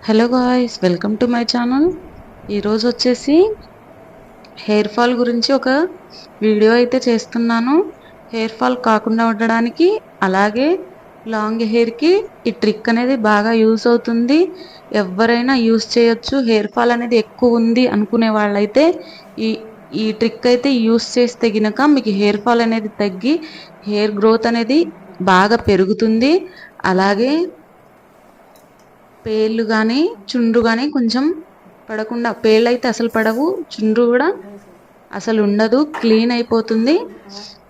Hello guys, welcome to my channel. ఈరోజు వచ్చేసి hair fall గురించి ఒక వీడియో అయితే చేస్తున్నాను. హెయిర్ ఫాల్ కాకుండా ఉండడానికి, అలాగే లాంగ్ హెయిర్కి ఈ ట్రిక్ అనేది బాగా యూస్ అవుతుంది. ఎవరైనా యూస్ చేయొచ్చు. హెయిర్ ఫాల్ అనేది ఎక్కువ ఉంది అనుకునే వాళ్ళైతే ఈ ఈ ట్రిక్ అయితే యూస్ చేస్తే గినక మీకు హెయిర్ ఫాల్ అనేది తగ్గి హెయిర్ గ్రోత్ అనేది బాగా పెరుగుతుంది. అలాగే పేర్లు కానీ చుండ్రు కానీ కొంచెం పడకుండా, పేర్లు అయితే అసలు పడవు, చుండ్రు కూడా అసలు ఉండదు, క్లీన్ అయిపోతుంది.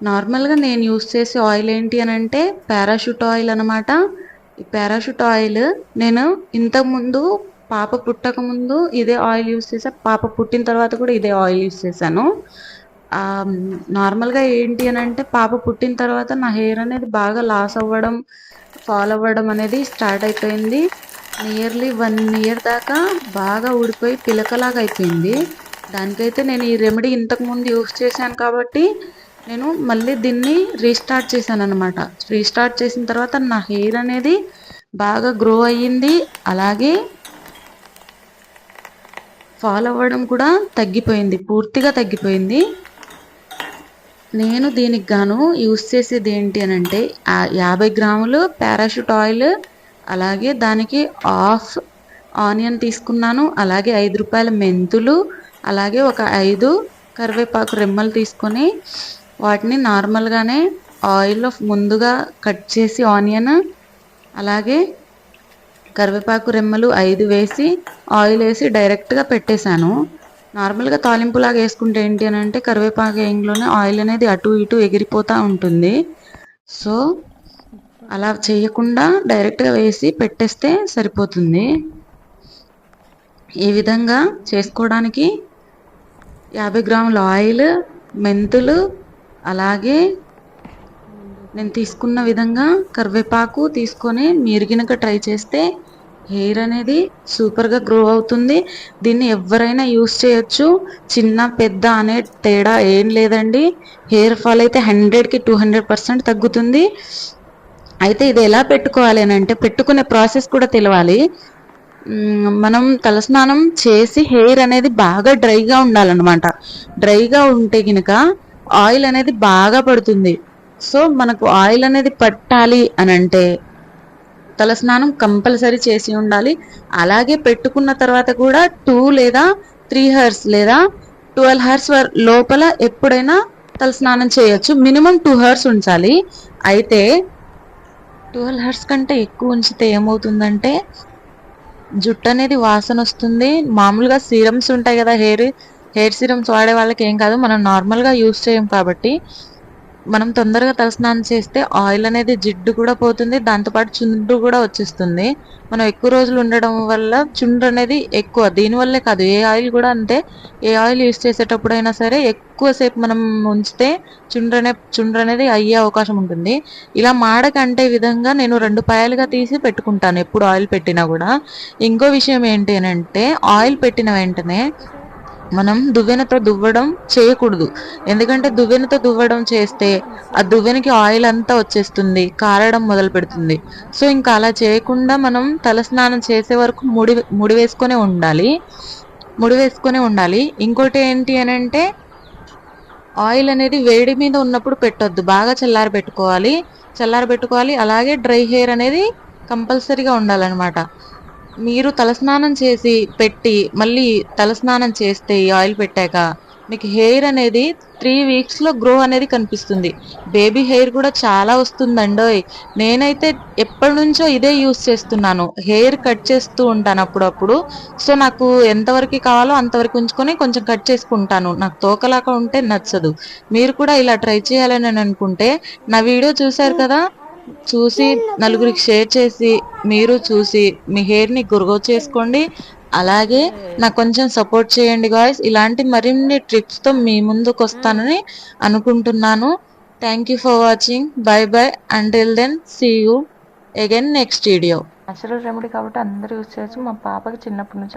నార్మల్గా నేను యూస్ చేసే ఆయిల్ ఏంటి అని అంటే పారాషూట్ ఆయిల్ అనమాట. ఈ పారాషూట్ ఆయిల్ నేను ఇంతకుముందు పాప పుట్టక ముందు ఇదే ఆయిల్ యూస్ చేసా, పాప పుట్టిన తర్వాత కూడా ఇదే ఆయిల్ యూస్ చేశాను. నార్మల్గా ఏంటి అని అంటే పాప పుట్టిన తర్వాత నా హెయిర్ అనేది బాగా లాస్ అవ్వడం, ఫాల్ అవ్వడం అనేది స్టార్ట్ అయిపోయింది. నియర్లీ 1 ఇయర్ దాకా బాగా ఊడిపోయి పిలకలాగా అయిపోయింది. దానికైతే నేను ఈ రెమెడీ ఇంతకుముందు యూస్ చేశాను కాబట్టి నేను మళ్ళీ దీన్ని రీస్టార్ట్ చేశాను అనమాట. రీస్టార్ట్ చేసిన తర్వాత నా హెయిర్ అనేది బాగా గ్రో అయ్యింది. అలాగే ఫాల్ అవ్వడం కూడా తగ్గిపోయింది, పూర్తిగా తగ్గిపోయింది. నేను దీనికి గాను యూస్ చేసేది ఏంటి అని అంటే 50 గ్రాములు పారాషూట్ ఆయిల్, అలాగే దానికి హాఫ్ ఆనియన్ తీసుకున్నాను, అలాగే 5 రూపాయల మెంతులు, అలాగే ఒక 5 కరివేపాకు రెమ్మలు తీసుకొని వాటిని నార్మల్గానే ఆయిల్లో ముందుగా కట్ చేసి ఆనియన్ అలాగే కరివేపాకు రెమ్మలు 5 వేసి ఆయిల్ వేసి డైరెక్ట్గా పెట్టేశాను. నార్మల్గా తాలింపులాగా వేసుకుంటే ఏంటి అని అంటే కరివేపాకు వేయంలోనే ఆయిల్ అనేది అటు ఇటు ఎగిరిపోతూ ఉంటుంది. సో అలా చేయకుండా డైరెక్ట్గా వేసి పెట్టేస్తే సరిపోతుంది. ఈ విధంగా చేసుకోవడానికి 50 గ్రాముల ఆయిల్, మెంతులు, అలాగే నేను తీసుకున్న విధంగా కరివేపాకు తీసుకొని మీరు గినక ట్రై చేస్తే హెయిర్ అనేది సూపర్గా గ్రో అవుతుంది. దీన్ని ఎవరైనా యూస్ చేయొచ్చు. చిన్న పెద్ద అనే తేడా ఏం లేదండి. హెయిర్ ఫాల్ అయితే 100కి 200% తగ్గుతుంది. అయితే ఇది ఎలా పెట్టుకోవాలి అని అంటే పెట్టుకునే ప్రాసెస్ కూడా తెలవాలి. మనం తలస్నానం చేసి హెయిర్ అనేది బాగా డ్రైగా ఉండాలన్నమాట. డ్రైగా ఉంటే గినక ఆయిల్ అనేది బాగా పడుతుంది. సో మనకు ఆయిల్ అనేది పట్టాలి అని అంటే తలస్నానం కంపల్సరీ చేసి ఉండాలి. అలాగే పెట్టుకున్న తర్వాత కూడా 2 లేదా 3 అవర్స్ లేదా 12 అవర్స్ లోపల ఎప్పుడైనా తలస్నానం చేయొచ్చు. మినిమం 2 అవర్స్ ఉంచాలి. అయితే 12 అవర్స్ కంటే ఎక్కువ ఉంచితే ఏమవుతుందంటే జుట్టు అనేది వాసన వస్తుంది. మామూలుగా సీరమ్స్ ఉంటాయి కదా, హెయిర్ సీరమ్స్ వాడే వాళ్ళకి ఏం కాదు, మనం నార్మల్గా యూస్ చేయం కాబట్టి మనం తొందరగా తలస్నానం చేస్తే ఆయిల్ అనేది జిడ్డు కూడా పోతుంది, దాంతోపాటు చుండ్రు కూడా వచ్చేస్తుంది. మనం ఎక్కువ రోజులు ఉండడం వల్ల చుండ్రు అనేది ఎక్కువ. దీనివల్లే కాదు, ఏ ఆయిల్ కూడా అంతే. ఏ ఆయిల్ యూస్ చేసేటప్పుడైనా సరే ఎక్కువసేపు మనం ఉంచితే చుండ్రు అనేది అయ్యే అవకాశం ఉంటుంది. ఇలా మాడకంటే విధంగా నేను 2 పాయలుగా తీసి పెట్టుకుంటాను ఎప్పుడు ఆయిల్ పెట్టినా కూడా. ఇంకో విషయం ఏంటి అని అంటే ఆయిల్ పెట్టిన వెంటనే మనం దువ్వెనతో దువ్వడం చేయకూడదు. ఎందుకంటే దువ్వెనతో దువ్వడం చేస్తే ఆ దువ్వెనకి ఆయిల్ అంతా వచ్చేస్తుంది, కారడం మొదలు పెడుతుంది. సో ఇంకా అలా చేయకుండా మనం తలస్నానం చేసే వరకు ముడి వేసుకొని ఉండాలి. ఇంకోటి ఏంటి అని అంటే ఆయిల్ అనేది వేడి మీద ఉన్నప్పుడు పెట్టొద్దు, బాగా చల్లారబెట్టుకోవాలి. అలాగే డ్రై హెయిర్ అనేది కంపల్సరీగా ఉండాలన్నమాట. మీరు తలస్నానం చేసి పెట్టి మళ్ళీ తలస్నానం చేస్తే ఈ ఆయిల్ పెట్టాక మీకు హెయిర్ అనేది 3 వీక్స్లో గ్రో అనేది కనిపిస్తుంది. బేబీ హెయిర్ కూడా చాలా వస్తుందండోయ్. నేనైతే ఎప్పటి నుంచో ఇదే యూస్ చేస్తున్నాను. హెయిర్ కట్ చేస్తూ ఉంటాను అప్పుడప్పుడు. సో నాకు ఎంతవరకు కావాలో అంతవరకు ఉంచుకొని కొంచెం కట్ చేసుకుంటాను. నాకు తోకలాగా ఉంటే నచ్చదు. మీరు కూడా ఇలా ట్రై చేయాలని అనుకుంటే నా వీడియో చూశారు కదా, చూసి నలుగురికి షేర్ చేసి మీరు చూసి మీ హెయిర్ని గ్రో చేసుకోండి. అలాగే నాకు కొంచెం సపోర్ట్ చేయండి గాయ్స్. ఇలాంటి మరిన్ని ట్రిప్స్తో మీ ముందుకు వస్తానని అనుకుంటున్నాను. Thank you for watching. Bye bye. Until then see you again next video. Natural remedy కాబట్టి అందరూ యూజ్ చేయొచ్చు. మా పాపకి చిన్నప్పటి నుంచి